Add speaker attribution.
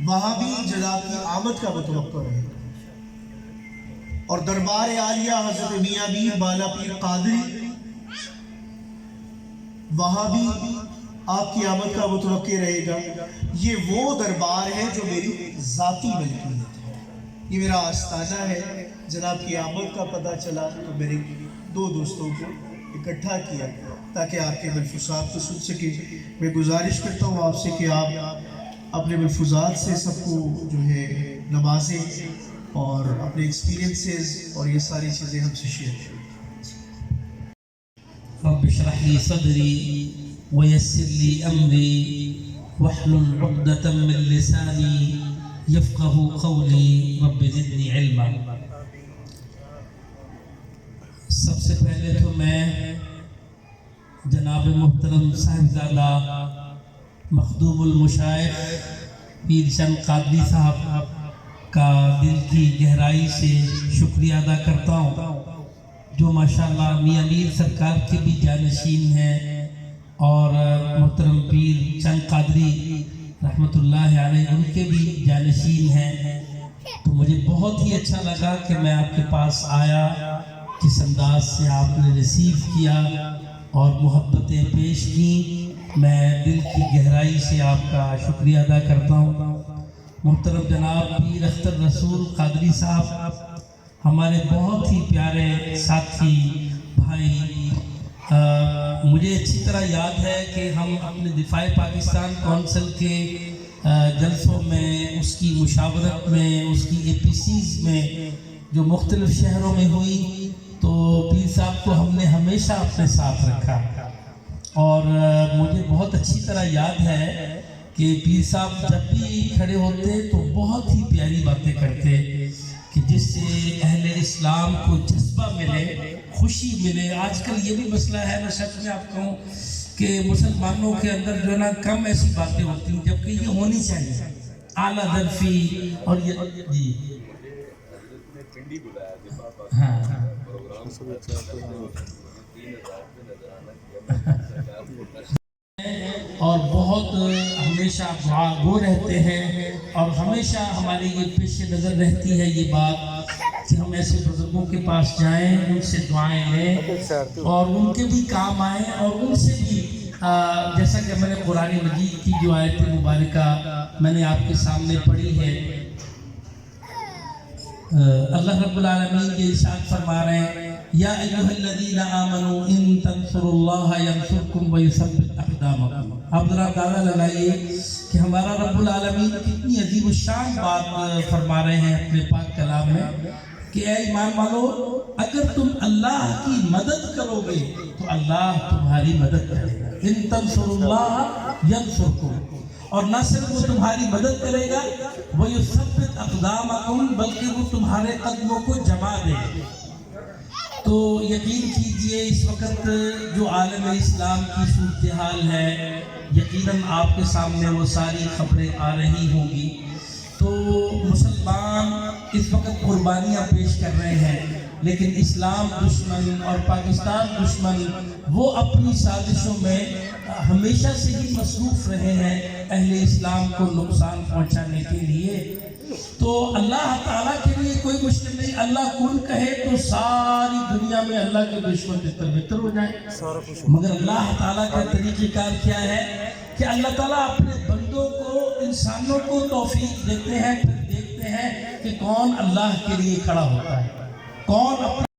Speaker 1: وہاں بھی جناب کی آمد کا متوقع ہے، اور دربار عالیہ حضرت میاں میر بالا پیر قادری وہاں بھی آپ کی آمد کا متوقع رہے گا۔ یہ وہ دربار ہے جو میری ذاتی ملکیت ہے، یہ میرا آستانہ ہے۔ جناب کی آمد کا پتہ چلا تو میرے دو دوستوں کو اکٹھا کیا تاکہ آپ کے ملفوظات کو سن سکیں۔ میں گزارش کرتا ہوں آپ سے کہ آپ اپنے ملفوظات سے سب کو جو ہے نوازیں اور اپنے ایکسپیرینسز اور یہ ساری چیزیں ہم سے شیئر کریں۔
Speaker 2: رب اشرح لي صدري ويسر لي أمري واحلل عقدة من لساني يفقه قولي رب زدني علما۔ سب سے پہلے تو میں جناب محترم صاحبزادہ مخدوم المشائخ پیر چند قادری صاحب کا دل کی گہرائی سے شکریہ ادا کرتا ہوں، جو ماشاءاللہ میاں میر سرکار کے بھی جانشین ہیں اور محترم پیر چند قادری رحمۃ اللہ علیہ ان کے بھی جانشین ہیں۔ تو مجھے بہت ہی اچھا لگا کہ میں آپ کے پاس آیا، کس انداز سے آپ نے ریسیو کیا اور محبتیں پیش کی، میں دل کی گہرائی سے آپ کا شکریہ ادا کرتا ہوں۔ محترم جناب پیر اختر رسول قادری صاحب ہمارے بہت ہی پیارے ساتھی بھائی، مجھے اچھی طرح یاد ہے کہ ہم اپنے دفاع پاکستان کونسل کے جلسوں میں، اس کی مشاورت میں، اس کی APCs میں جو مختلف شہروں میں ہوئی، تو پیر صاحب کو ہم نے ہمیشہ اپنے ساتھ رکھا، اور مجھے بہت اچھی طرح یاد ہے کہ پیر صاحب جب بھی کھڑے ہوتے تو بہت ہی پیاری باتیں کرتے کہ جس سے اہل اسلام کو جذبہ ملے، خوشی ملے۔ آج کل یہ بھی مسئلہ ہے، میں سچ میں آپ کہوں کہ مسلمانوں کے اندر جو ہے نا کم ایسی باتیں ہوتی ہیں، جبکہ یہ ہونی چاہیے، اعلیٰ درفی اور یہ جی ہاں اور بہت ہمیشہ دعا گو رہتے ہیں، اور ہمیشہ ہماری یہ پیش نظر رہتی ہے یہ بات کہ ہم ایسے بزرگوں کے پاس جائیں، ان سے دعائیں لیں اور ان کے بھی کام آئیں، اور ان سے بھی جیسا کہ میں نے قرآن مجید کی جو آیت مبارکہ میں نے آپ کے سامنے پڑھی ہے، اللہ رب العالمین کے ارشاد فرما رہے ہیں یا ایھا الذین آمنوا ان تنصروا اللہ ینصرکم ویثبت اقدامکم۔ آپ ذرا اندازہ لگائیے کہ ہمارا رب العالمین کتنی عظیم الشان بات فرما رہے ہیں اپنے پاک کلام میں کہ اے ایمان والو، اگر تم اللہ کی مدد کرو گے تو اللہ تمہاری مدد کرے گا۔ ان تنصروا اللہ ینصرکم، اور نہ صرف وہ تمہاری مدد کرے گا، وَيُثَبِّتْ أَقْدَامَكُمْ، بلکہ وہ تمہارے قدموں کو جما دے گا۔ تو یقین کیجئے اس وقت جو عالم اسلام کی صورتحال ہے، یقیناً آپ کے سامنے وہ ساری خبریں آ رہی ہوں گی، تو مسلمان اس وقت قربانیاں پیش کر رہے ہیں، لیکن اسلام دشمن اور پاکستان دشمن وہ اپنی سازشوں میں ہمیشہ سے ہی مصروف رہے ہیں اہل اسلام کو نقصان پہنچانے کے لیے۔ تو اللہ تعالیٰ کے لیے کوئی مشکل نہیں، اللہ کن کہے تو ساری دنیا میں اللہ کے دشمن تتر بتر ہو جائیں، مگر اللہ تعالیٰ کا طریقہ کار کیا ہے کہ اللہ تعالیٰ اپنے بندوں کو، انسانوں کو توفیق دیتے ہیں، پھر دیکھتے ہیں کہ کون اللہ کے لیے کھڑا ہوتا ہے، کون